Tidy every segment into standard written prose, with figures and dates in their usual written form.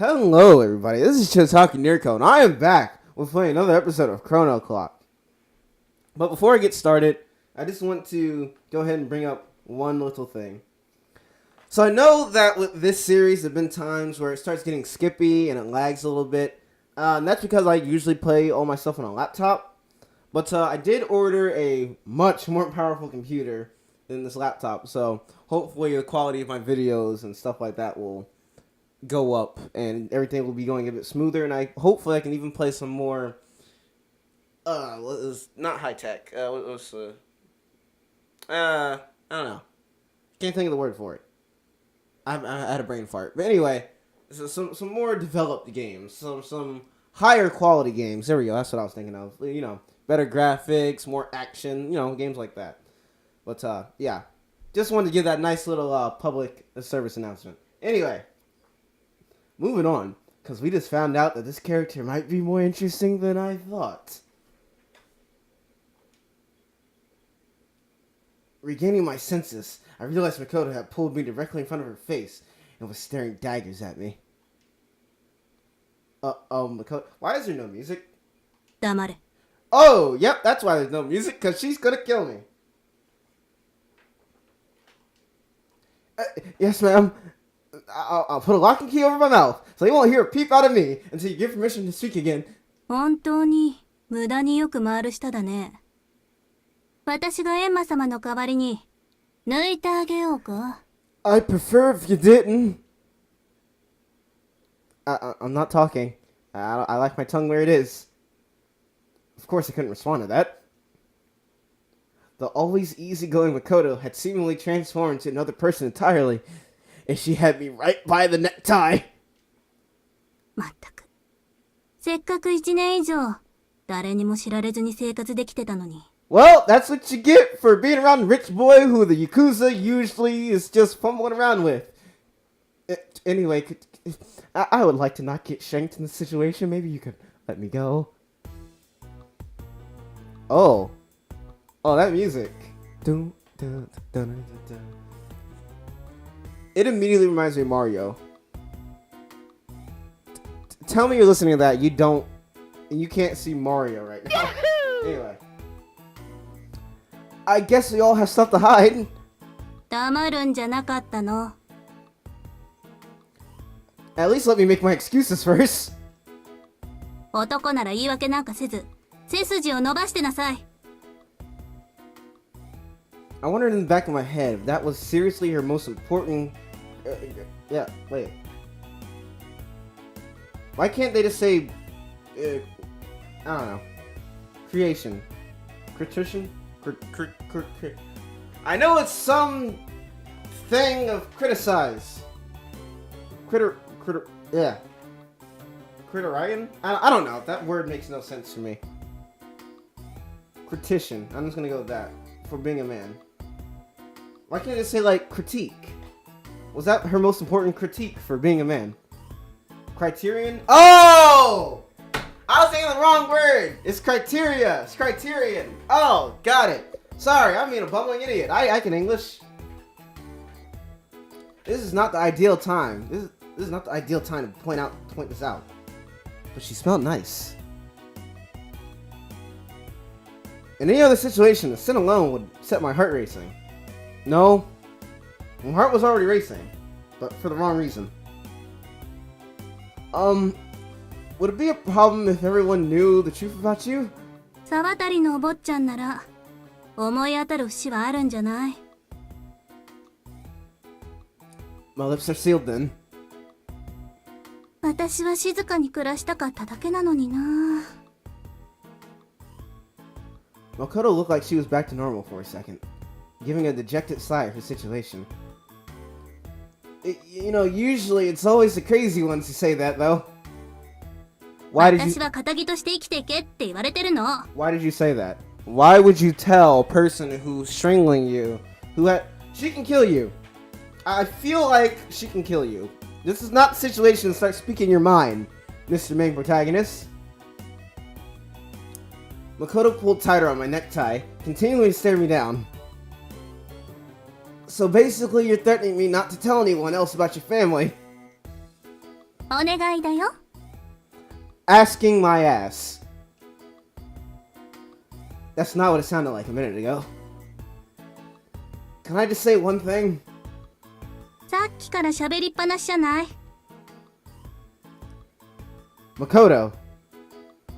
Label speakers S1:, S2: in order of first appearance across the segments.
S1: Hello, everybody. This is Chotakus Nerko, and I am back with playing another episode of Chrono Clock. But before I get started, I just want to go ahead and bring up one little thing. So I know that with this series, there have been times where it starts getting skippy and it lags a little bit. And that's because I usually play all my stuff on a laptop. But I did order a much more powerful computer than this laptop. So hopefully the quality of my videos and stuff like that will go up and everything will be going a bit smoother. And hopefully I can even play some more, not high tech. I don't know. Can't think of the word for it. I had a brain fart. But anyway, so some more developed games. Some higher quality games. There we go. That's what I was thinking of. You know, better graphics, more action, you know, games like that. But, yeah. Just wanted to give that nice little public service announcement. Anyway, moving on. Because we just found out that this character might be more interesting than I thought. Regaining my senses, I realized Makoto had pulled me directly in front of her face and was staring daggers at me. Makoto, why is there no music?
S2: Damare.
S1: Oh, yep, that's why there's no music, because she's gonna kill me. Yes, ma'am. I'll put a lock and key over my mouth, so you won't hear a peep out of me until you give permission to speak again.
S2: 本当に無駄によく回る舌だね。私がエンマ様の代わりに抜いてあげようか。
S1: I'd prefer if you didn't. I'm not talking. I like my tongue where it is. Of course, I couldn't respond to that. The always easygoing Makoto had seemingly transformed into another person entirely, and she had me right by the necktie.
S2: まったく。せっかく1年以上誰にも知られずに生活できてたのに。
S1: Well, that's what you get for being around a rich boy who the Yakuza usually is just fumbling around with. Anyway, I would like to not get shanked in this situation. Maybe you could let me go. Oh, that music. It immediately reminds me of Mario. Tell me you're listening to that. You can't see Mario right now. Anyway. I guess we all have stuff to hide.
S2: 黙るんじゃなかったの。
S1: At least let me make my excuses first.
S2: 男なら言い訳なんかせず、背筋を伸ばしてなさい。
S1: I wondered in the back of my head if that was seriously her most important... yeah, wait. Why can't they just say... I don't know. Creation. Criterion? I know it's some thing of criticize. Yeah. Criterion? I don't know. That word makes no sense to me. Critition. I'm just gonna go with that. For being a man. Why can't it say, like, critique? Was that her most important critique for being a man? Criterion? Oh! I was thinking the wrong word! It's criteria! It's criterion! Oh, got it! Sorry, I'm being a bumbling idiot. I can English. This is not the ideal time. This is not the ideal time to point this out. But she smelled nice. In any other situation, the scent alone would set my heart racing. No. My heart was already racing. But for the wrong reason. Would it be a problem if everyone knew the truth about you?
S2: 沢渡のお坊ちゃんなら思い当たる節はあるんじゃない？
S1: My lips are sealed then.
S2: 私は静かに暮らしたかっただけなのにな。
S1: Makoto looked like she was back to normal for a second, giving a dejected sigh of her situation. Usually it's always the crazy ones who say that, though. Why did you...
S2: 私は堅気として生きていけって言われてるの。
S1: Why did you say that? Why would you tell a person who's strangling you, she can kill you? I feel like she can kill you. This is not the situation to start speaking your mind, Mr. Main Protagonist. Makoto pulled tighter on my necktie, continuing to stare me down. So basically, you're threatening me not to tell anyone else about your family.
S2: お願いだよ。
S1: Asking my ass. That's not what it sounded like a minute ago. Can I just say one thing?
S2: さっきから喋りっぱなしじゃない。
S1: Makoto,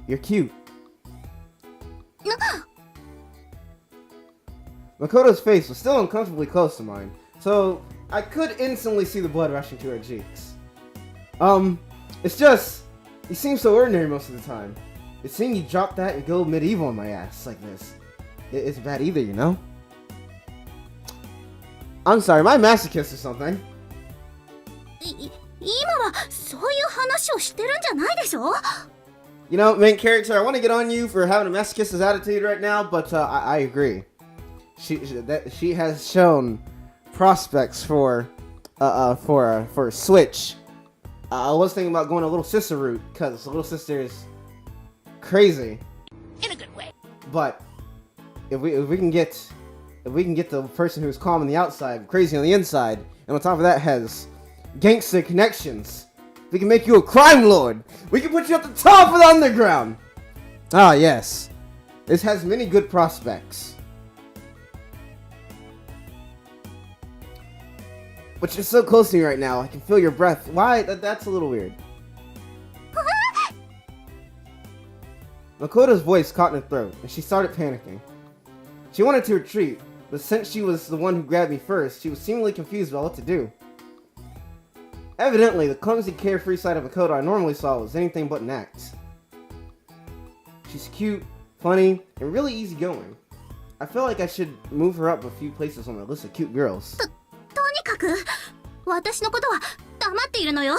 S1: you're cute. Makoto's face was still uncomfortably close to mine, so I could instantly see the blood rushing to her cheeks. It's just, you seem so ordinary most of the time. It's seeing you drop that and go medieval on my ass like this. It's bad either, you know? I'm sorry, am I a masochist or something?
S2: 今はそういう話をしてるんじゃないでしょ。
S1: You know, main character, I want to get on you for having a masochist's attitude right now, but I agree. She has shown prospects for a switch. I was thinking about going a little sister route because little sister is crazy
S2: In a good way.
S1: But if we can get the person who's calm on the outside, crazy on the inside, and on top of that has gangster connections, we can make you a crime lord. We can put you at the top of the underground. Ah, yes. This has many good prospects. But you're so close to me right now. I can feel your breath. Why? That's a little weird. Makoto's voice caught in her throat, and she started panicking. She wanted to retreat, but since she was the one who grabbed me first, she was seemingly confused about what to do. Evidently, the clumsy, carefree side of Makoto I normally saw was anything but an act. She's cute, funny, and really easygoing. I feel like I should move her up a few places on my list of cute girls.
S2: とにかく私のことは黙っているのよ。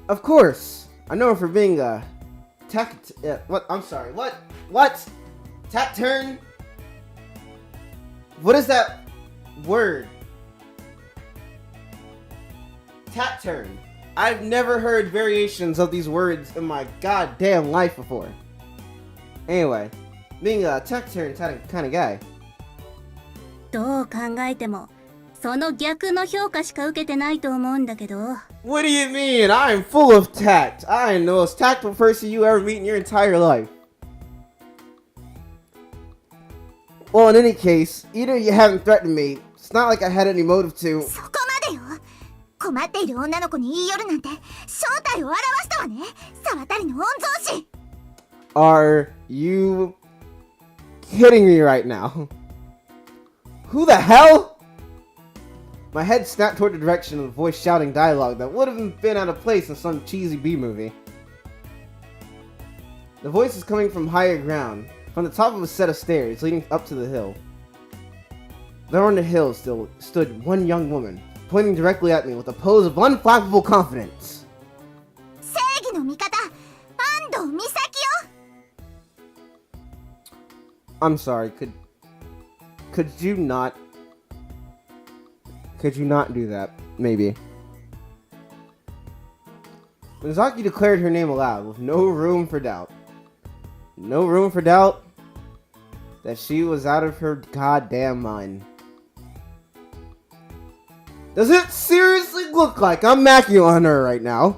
S1: Of course, I know her for being a what? I'm sorry. What? Taciturn? What is that word? Taciturn. I've never heard variations of these words in my goddamn life before. Anyway, being a taciturn kind of guy.
S2: どう考えてもその逆の評価しか受けてないと思うんだけど。
S1: What do you mean? I'm full of tact. I am the most tactful person you ever meet in your entire life. Well, in any case, either you haven't threatened me. It's not like I had any motive to.
S2: そこまでよ。困っている女の子に言い寄るなんて正体を表したわね。沢渡の御曹司。
S1: Are you kidding me right now? Who the hell? My head snapped toward the direction of the voice shouting dialogue that would have been out of place in some cheesy B-movie. The voice is coming from higher ground, from the top of a set of stairs leading up to the hill. There on the hill still stood one young woman, pointing directly at me with a pose of unflappable confidence.
S2: 正義の味方、安藤美咲よ。
S1: I'm sorry, could you not do that, maybe? Mizaki declared her name aloud, with no room for doubt. No room for doubt that she was out of her goddamn mind. Does it seriously look like I'm macking on her right now?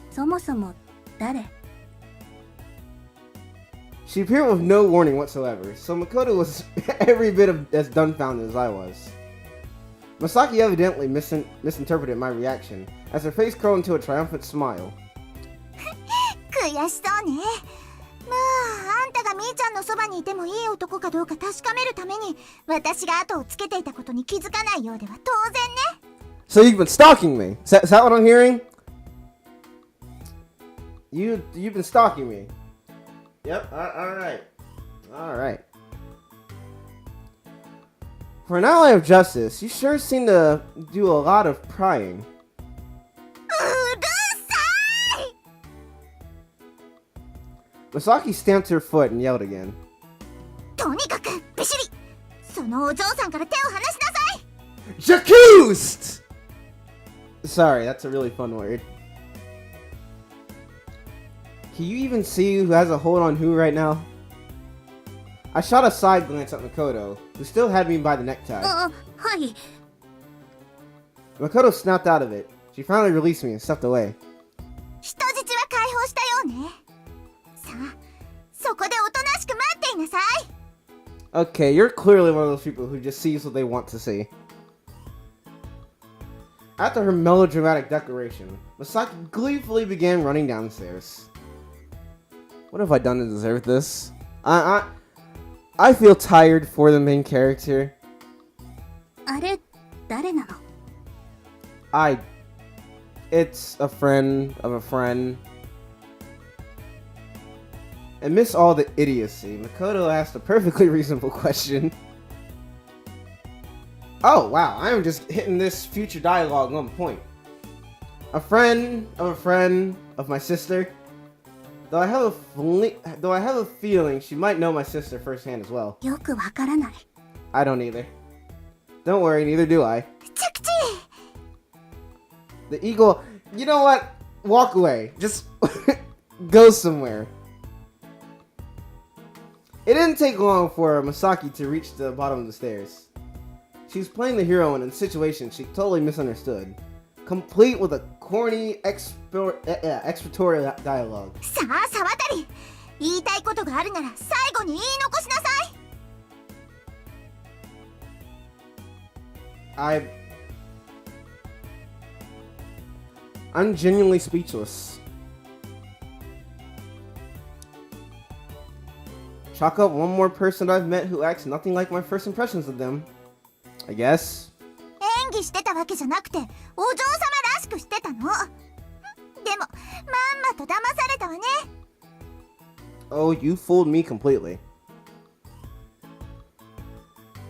S2: そもそも誰？
S1: She appeared with no warning whatsoever, so Makoto was every bit as dumbfounded as I was. Masaki evidently misinterpreted my reaction, as her face curled into a triumphant smile.
S2: 悔しそうね。まあ、あんたがみーちゃんのそばにいてもいい男かどうか確かめるために私が後をつけていたことに気づかないようでは当然ね。
S1: So you've been stalking me? Is that what I'm hearing? You've been stalking me. Yep, alright. For an ally of justice, you sure seem to do a lot of prying.
S2: うるさい！
S1: Masaki stamped her foot and yelled again.
S2: とにかくビシリ！そのお嬢さんから手を離しなさい！
S1: J'accused! Sorry, that's a really fun word. Can you even see who has a hold on who right now? I shot a side glance at Makoto, who still had me by the necktie.
S2: あ、はい。
S1: Makoto snapped out of it. She finally released me and stepped away.
S2: 人質は解放したようね。さあ、そこでおとなしく待っていなさい。
S1: Okay, you're clearly one of those people who just sees what they want to see. After her melodramatic declaration, Misaki gleefully began running downstairs. What have I done to deserve this? I feel tired for the main character.
S2: あれ、誰なの?
S1: It's a friend of a friend. Amidst all the idiocy, Makoto asked a perfectly reasonable question. Oh, wow, I am just hitting this future dialogue on point. A friend of my sister. Though I have a feeling she might know my sister firsthand as well.
S2: よくわからない。
S1: I don't either. Don't worry, neither do I.
S2: 着地!
S1: The eagle... You know what? Walk away. Just go somewhere. It didn't take long for Misaki to reach the bottom of the stairs. She was playing the hero in a situation she totally misunderstood, complete with a corny exploratory dialogue.
S2: さあ、沢渡、言いたいことがあるなら最後に言い残しなさい。
S1: I'm genuinely speechless. Chalk up one more person I've met who acts nothing like my first impressions of them, I guess.
S2: 演技してたわけじゃなくて、お嬢様らしくしてたの。でも、まんまと騙されたわね。
S1: Oh, you fooled me completely.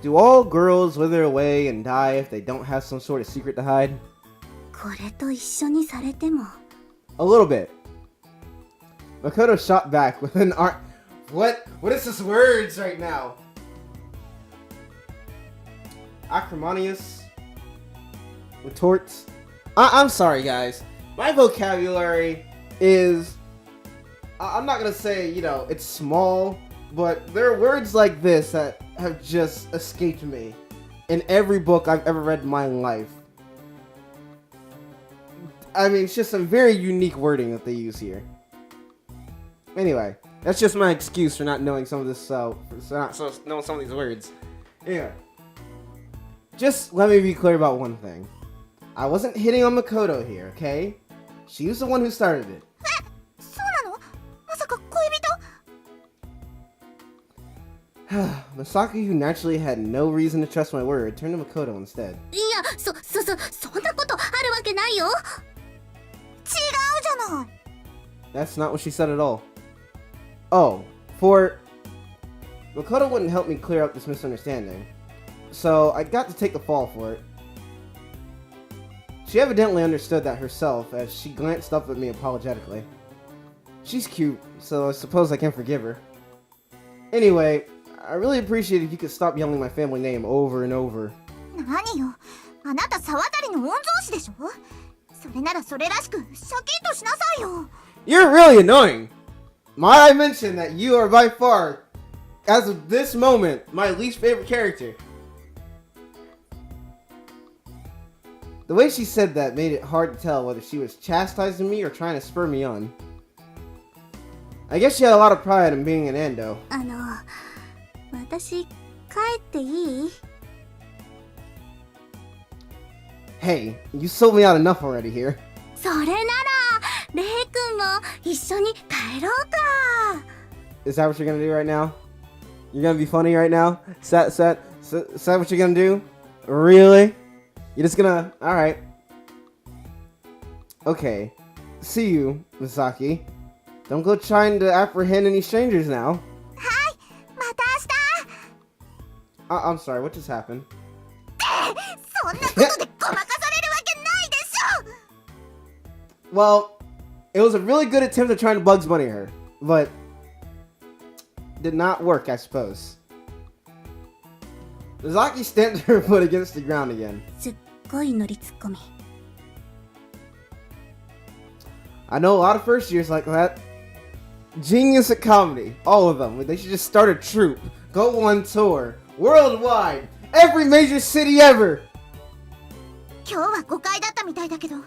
S1: Do all girls wither away and die if they don't have some sort of secret to hide?
S2: これと一緒にされても。
S1: A little bit. Makoto shot back with an arm. What is this words right now? Acrimonious. Retorts. I'm sorry, guys. My vocabulary is... I'm not gonna say, it's small, but there are words like this that have just escaped me in every book I've ever read in my life. I mean, it's just some very unique wording that they use here. Anyway, that's just my excuse for not knowing some of this, knowing some of these words. Anyway, just let me be clear about one thing. I wasn't hitting on Makoto here, okay? She was the one who started it.
S2: そうなの? まさか恋人?
S1: Misaki, who naturally had no reason to trust my word, turned to Makoto instead.
S2: いや、そんなことあるわけないよ。違うじゃない。
S1: That's not what she said at all. Oh, Makoto wouldn't help me clear up this misunderstanding, so I got to take the fall for it. She evidently understood that herself as she glanced up at me apologetically. She's cute, so I suppose I can forgive her. Anyway, I really appreciate it if you could stop yelling my family name over and over.
S2: 何よ、あなた沢渡の御曹司でしょ。それならそれらしくシャキッとしなさいよ。
S1: You're really annoying! Might I mention that you are by far, as of this moment, my least favorite character. The way she said that made it hard to tell whether she was chastising me or trying to spur me on. I guess she had a lot of pride in being an Ando.
S2: 私、帰っていい?
S1: Hey, you sold me out enough already here.
S2: それなら、レイ君も一緒に帰ろうか。
S1: Is that what you're gonna do right now? You're gonna be funny right now? Is that what you're gonna do? Really? You're just gonna... Alright. Okay. See you, Misaki. Don't go trying to apprehend any strangers now.
S2: はい、また明日。
S1: I'm sorry, what just happened?
S2: そんなことでごまかされるわけないでしょ。
S1: Well, it was a really good attempt at trying to Bugs Bunny her, but did not work, I suppose. Misaki stamped her foot against the ground again.
S2: すっごい乗りツッコミ。
S1: I know a lot of first years like that. Genius at comedy, all of them. They should just start a troupe, go on tour, worldwide, every major city ever.
S2: 今日は誤解だったみたいだけど、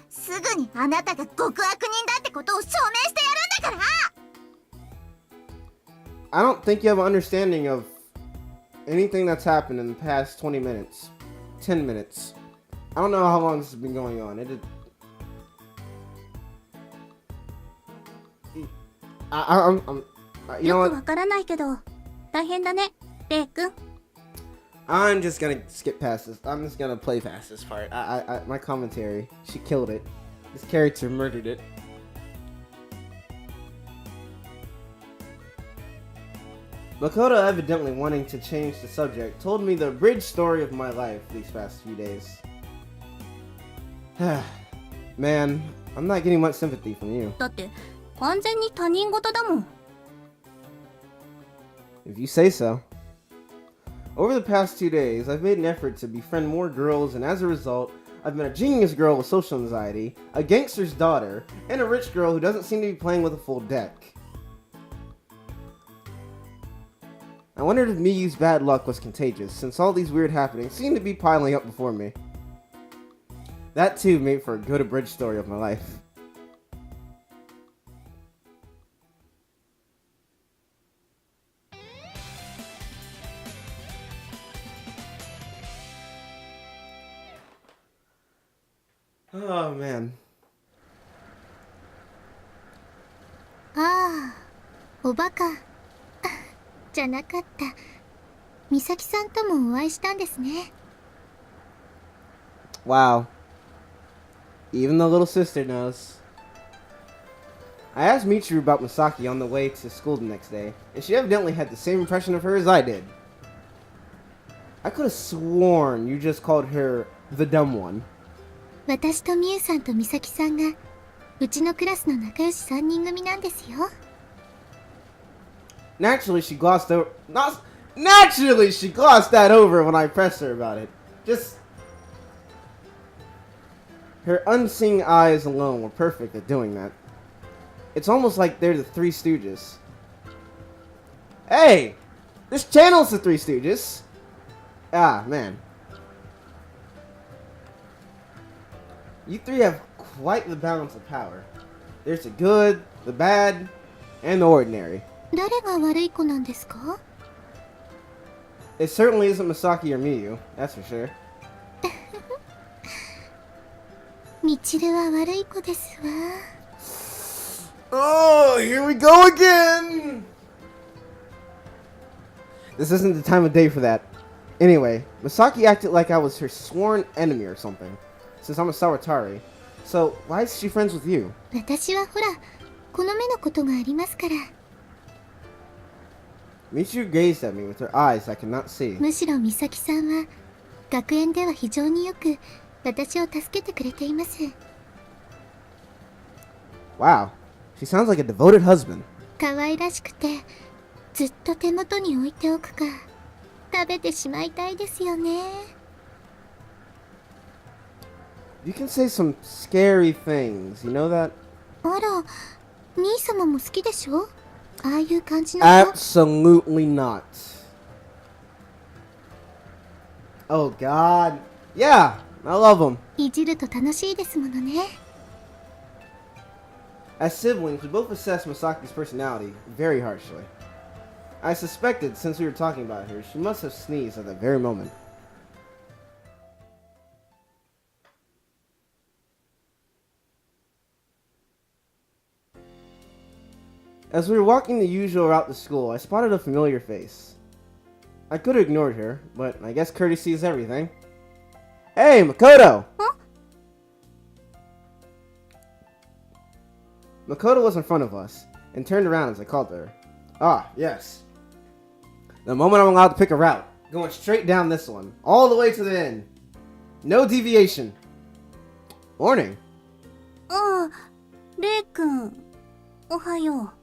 S2: すぐにあなたが極悪人だってことを証明してやるんだから。
S1: I don't think you have an understanding of anything that's happened in the past 20 minutes. 10 minutes. I don't know how long this has been going on. You know
S2: よ
S1: what?
S2: くわからないけど大変だね、レイ君。
S1: I'm just gonna skip past this. I'm just gonna play past this part. My commentary. She killed it. This character murdered it. Makoto, evidently wanting to change the subject, told me the abridged story of my life these past few days. Man, I'm not getting much sympathy from you.
S2: だって完全に他人事だもん。
S1: If you say so. Over the past 2 days, I've made an effort to befriend more girls, and as a result, I've met a genius girl with social anxiety, a gangster's daughter, and a rich girl who doesn't seem to be playing with a full deck. I wondered if Miyu's bad luck was contagious, since all these weird happenings seem to be piling up before me. That too made for a good abridged story of my life. Oh man.
S2: ああ、おバカじゃなかった。美咲さんともお会いしたんですね。
S1: Wow. Even the little sister knows. I asked Michiru about Misaki on the way to school the next day, and she evidently had the same impression of her as I did. I could have sworn you just called her the dumb one.
S2: 私とみゆさんと美咲さんがうちのクラスの仲良し3人組なんですよ。
S1: Naturally, she glossed over. Naturally, she glossed that over when I pressed her about it. Just her unseeing eyes alone were perfect at doing that. It's almost like they're the Three Stooges. Hey, this channel's the Three Stooges. Ah, man. You three have quite the balance of power. There's the good, the bad, and the ordinary.
S2: 誰が悪い子なんですか？
S1: It certainly isn't Misaki or Miyu, that's for sure.
S2: みちるは悪い子ですわ。
S1: Oh, here we go again! This isn't the time of day for that. Anyway, Misaki acted like I was her sworn enemy or something, since I'm a Sawatari. So, why is she friends with you?
S2: 私はほら、この目のことがありますから。
S1: Michiru gazed at me with her eyes I could not see.
S2: むしろ美咲さんは学園では非常によく私を助けてくれています。
S1: Wow, she sounds like a devoted husband.
S2: 可愛らしくてずっと手元に置いておくか食べてしまいたいですよね。
S1: You can say some scary things, you know that?
S2: あら、兄様も好きでしょ？ああいう感じの。
S1: Absolutely not. Oh god. Yeah, I love them.
S2: いじると楽しいですものね。
S1: As siblings, we both assessed Masaki's personality very harshly. I suspected, since we were talking about her, she must have sneezed at that very moment. As we were walking the usual route to school, I spotted a familiar face. I could have ignored her, but I guess courtesy is everything. Hey, Makoto!
S2: Huh?
S1: Makoto was in front of us, and turned around as I called to her. Ah, yes. The moment I'm allowed to pick a route, going straight down this one, all the way to the end. No deviation. Warning.
S2: ああ、レイ君、おはよ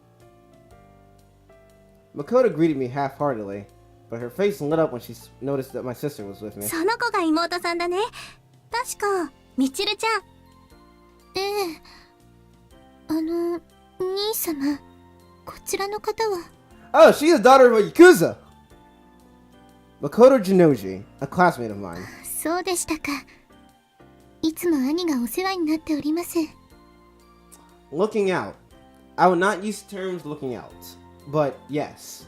S1: Makoto greeted me half-heartedly, but her face lit up when she noticed that my sister was with
S2: う。
S1: me.
S2: その子が妹さんだね。確か、みちるちゃん。ええ。兄様、こちらの方は。
S1: Oh, she's the daughter of a Yakuza! Makoto Jinoji, a classmate of mine.
S2: そうでしたか。いつも兄がお世話になっております。
S1: Looking out. I would not use terms looking out, but yes.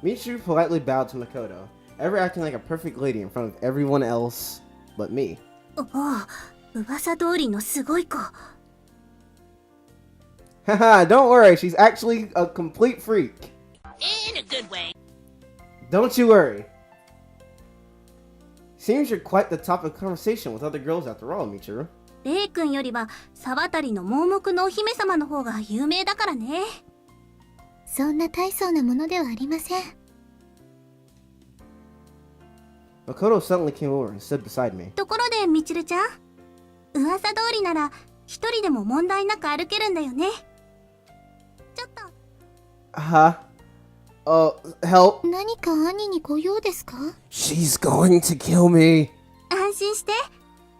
S1: Michiru politely bowed to Makoto, ever acting like a perfect lady in front of everyone else but me.
S2: おお、噂通りのすごい子。
S1: Haha, don't worry, she's actually a complete freak.
S2: In a good way.
S1: Don't you worry. Seems you're quite the topic of conversation with other girls after all, Michiru.
S2: レイ君よりは沢渡の盲目のお姫様の方が有名だからね。そんな大層なものではありません。
S1: Makoto suddenly came over and stood beside me.
S2: ところでみちるちゃん、噂通りなら一人でも問題なく歩けるんだよね。ちょっと。
S1: Help.
S2: 何か兄にご用ですか？
S1: She's going to kill me.
S2: 安心して、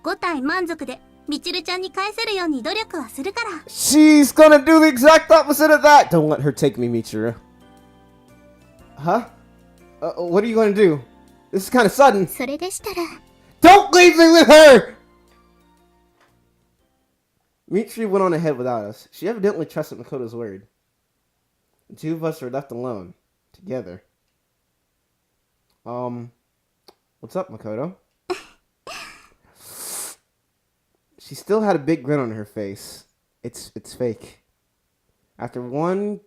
S2: 5体満足でみちるちゃんに返せるように努力はするから。
S1: She's gonna do the exact opposite of that. Don't let her take me, Michiru. Huh? What are you gonna do? This is kind of sudden.
S2: それでしたら。
S1: Don't leave me with her! Michiru went on ahead without us. She evidently trusted Makoto's word. The two of us were left alone, together. What's up, Makoto? She still had a big grin on her face. It's fake. After one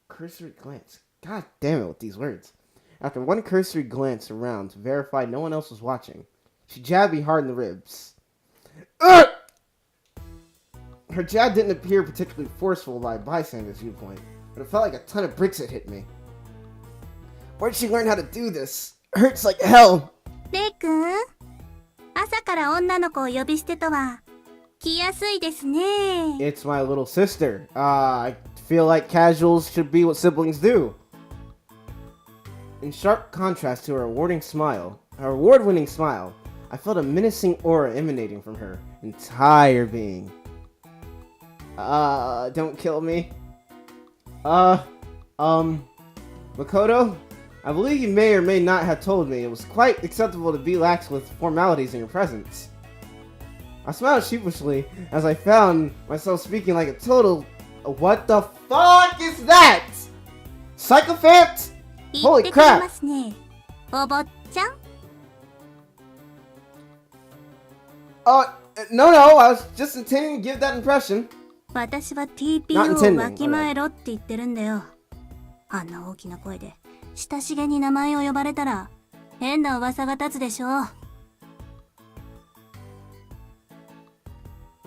S1: cursory glance. God damn it with these words. After one cursory glance around to verify no one else was watching, she jabbed me hard in the ribs. Ugh! Her jab didn't appear particularly forceful by a bystander's viewpoint, but it felt like a ton of bricks had hit me. Where'd she learn how to do this? It hurts like hell.
S2: レイ君、朝から女の子を呼び捨てとは来やすいですね。
S1: It's my little sister. I feel like casuals should be what siblings do. In sharp contrast to her award-winning smile, I felt a menacing aura emanating from her entire being. Don't kill me. Makoto, I believe you may or may not have told me it was quite acceptable to be lax with formalities in your presence. I smiled sheepishly as I found myself speaking like a total... What the fuck is that? Sycophant? Holy crap!
S2: お坊ちゃん?
S1: No, I was just intending to give that impression.
S2: 私は TPO をわきまえろって言ってるんだよ。あんな大きな声で親しげに名前を呼ばれたら変な噂が立つでしょ。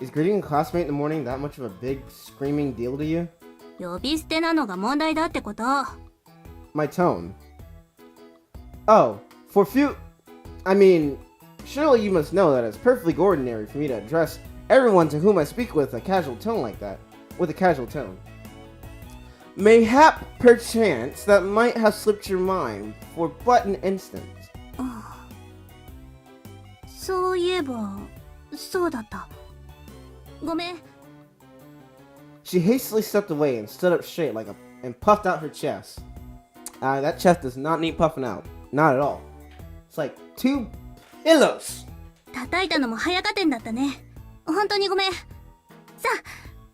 S1: Is greeting a classmate in the morning that much of a big screaming deal to you?
S2: 呼び捨てなのが問題だってこと。
S1: My tone. Oh, I mean, surely you must know that it's perfectly ordinary for me to address everyone to whom I speak with a casual tone like that. With a casual tone. Mayhap, perchance, that might have slipped your mind for but an instant.
S2: そういえば、そうだった。ごめん。
S1: She hastily stepped away and stood up straight and puffed out her chest. That chest does not need puffing out. Not at all. It's like 2 pillows.
S2: 叩いたのも早かてんだったね。本当にごめん。さあ、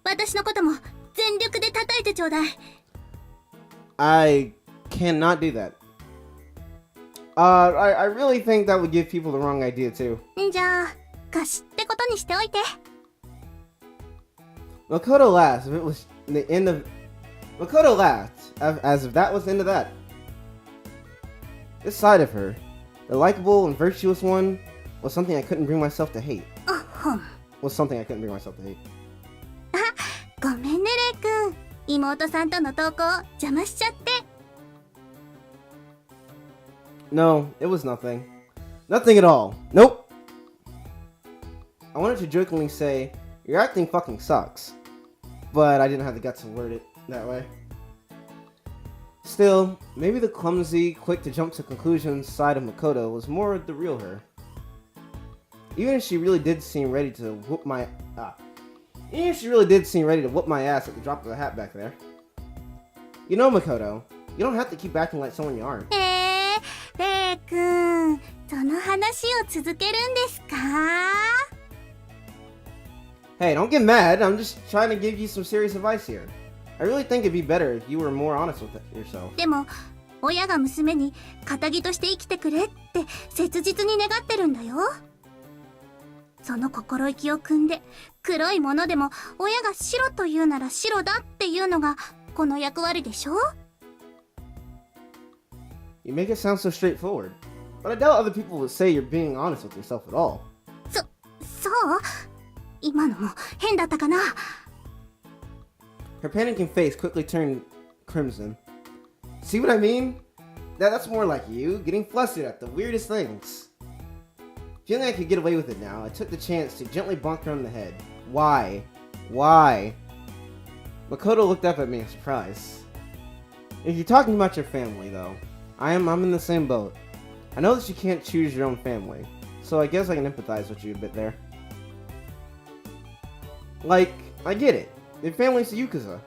S2: 私のことも全力で叩いてちょうだい。
S1: I cannot do that. I really think that would give people the wrong idea too.
S2: じゃあ、貸しってことにしておいて。
S1: Makoto laughed as if that was the end of that. This side of her, the likable and virtuous one, was something I couldn't bring myself to hate.
S2: ごめんね、レイ君。妹さんとの投稿邪魔しちゃって。
S1: No, it was nothing. Nothing at all. Nope. I wanted to jokingly say, your acting fucking sucks. But I didn't have the guts to word it that way. Still, maybe the clumsy, quick to jump to conclusions side of Makoto was more the real her. Even if she really did seem ready to whoop my ass at the drop of a hat back there. You know, Makoto, you don't have to keep acting like someone you aren't.
S2: レイ君、その話を続けるんですか？
S1: Hey, don't get mad. I'm just trying to give you some serious advice here. I really think it'd be better if you were more honest with yourself.
S2: でも親が娘に堅気として生きてくれって切実に願ってるんだよ。その心意気を汲んで黒いものでも親が白と言うなら白だっていうのがこの役割でしょ？
S1: You make it sound so straightforward, but I doubt other people would say you're being honest with yourself at all.
S2: そう？今のも変だったかな？
S1: Her panicking face quickly turned crimson. See what I mean? That's more like you, getting flustered at the weirdest things. Feeling I could get away with it now, I took the chance to gently bonk her on the head. Why? Why? Makoto looked up at me in surprise. If you're talking about your family, though, I'm in the same boat. I know that you can't choose your own family, so I guess I can empathize with you a bit there. Like, I get it. Your family's a Yakuza.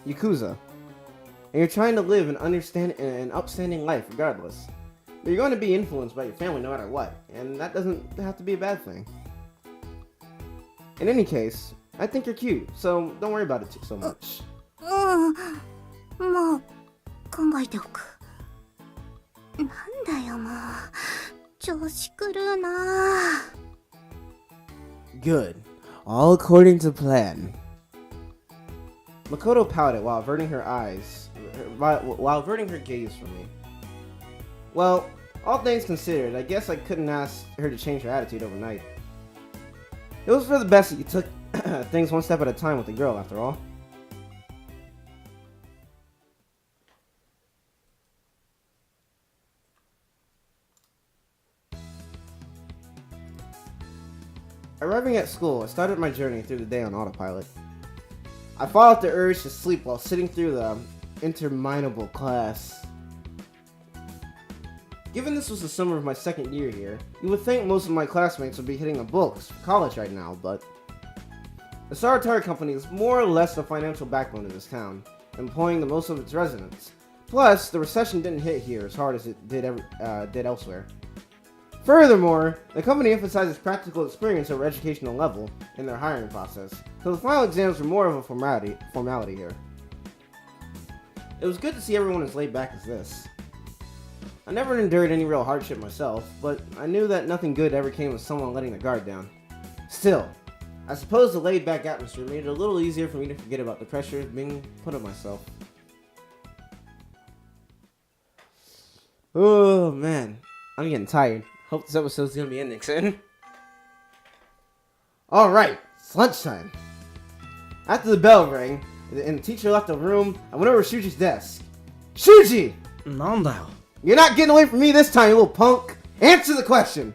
S1: And you're trying to live an upstanding life regardless. But you're going to be influenced by your family no matter what, and that doesn't have to be a bad thing. In any case, I think you're cute, so don't worry about it so much.
S2: もう考えておく。なんだよもう調子狂うな。
S1: Good. All according to plan. Makoto pouted while averting her gaze from me. Well, all things considered, I guess I couldn't ask her to change her attitude overnight. It was for the best that you took things one step at a time with the girl, after all. Arriving at school, I started my journey through the day on autopilot. I fought off the urge to sleep while sitting through the interminable class. Given this was the summer of my second year here, you would think most of my classmates would be hitting the books for college right now, but the Saratari company is more or less the financial backbone of this town, employing the most of its residents. Plus, the recession didn't hit here as hard as it did elsewhere. Furthermore, the company emphasizes practical experience over educational level in their hiring process, so the final exams were more of a formality here. It was good to see everyone as laid back as this. I never endured any real hardship myself, but I knew that nothing good ever came of someone letting their guard down. Still, I suppose the laid-back atmosphere made it a little easier for me to forget about the pressure being put on myself. Oh man, I'm getting tired. Hope this episode's gonna be ending soon. Alright, it's lunchtime. After the bell rang and the teacher left the room, I went over to Shuji's desk. Shuji!
S3: なんだよ。
S1: You're not getting away from me this time, you little punk! Answer the question!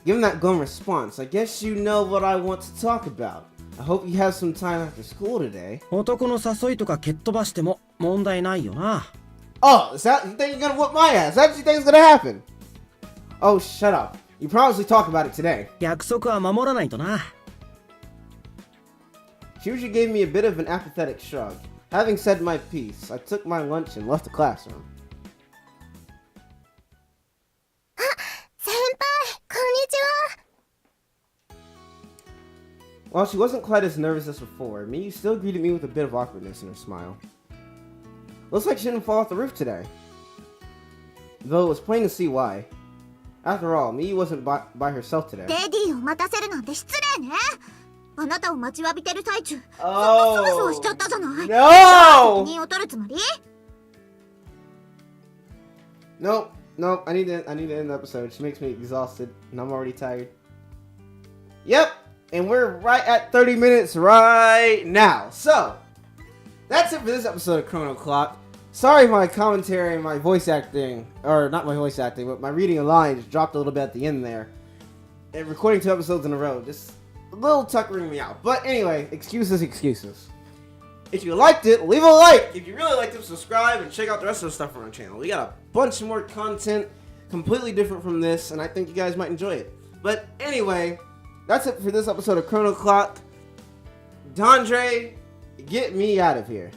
S1: Given that glum response, I guess you know what I want to talk about. I hope you have some time after school today.
S3: 男の誘いとか蹴っ飛ばしても問題ないよな。
S1: Oh, is that, you think you're gonna whoop my ass? That's what you think is gonna happen? Oh, shut up. You promised to talk about it today.
S3: 約束は守らないとな。
S1: Shuji gave me a bit of an apathetic shrug. Having said my piece, I took my lunch and left the classroom.
S2: 先輩、こんにちは。
S1: While she wasn't quite as nervous as before, Miyu still greeted me with a bit of awkwardness in her smile. Looks like she didn't fall off the roof today. Though it was plain to see why. After all, Miyu wasn't by herself today.
S2: レディーを待たせるなんて失礼ね。あなたを待ちわびてる最中、ずっとそわそわしちゃったじゃない。
S1: No!
S2: 責任を取るつもり？
S1: Nope, I need to end the episode. She makes me exhausted, and I'm already tired. Yep, and we're right at 30 minutes right now. So, that's it for this episode of Chrono Clock. Sorry if my commentary and my voice acting, or not my voice acting, but my reading of lines dropped a little bit at the end there. And recording 2 episodes in a row, just a little tuckering me out. But anyway, excuses. If you liked it, leave a like. If you really liked it, subscribe and check out the rest of the stuff on our channel. We got a bunch more content completely different from this, and I think you guys might enjoy it. But anyway, that's it for this episode of Chrono Clock. Dondre, get me out of here.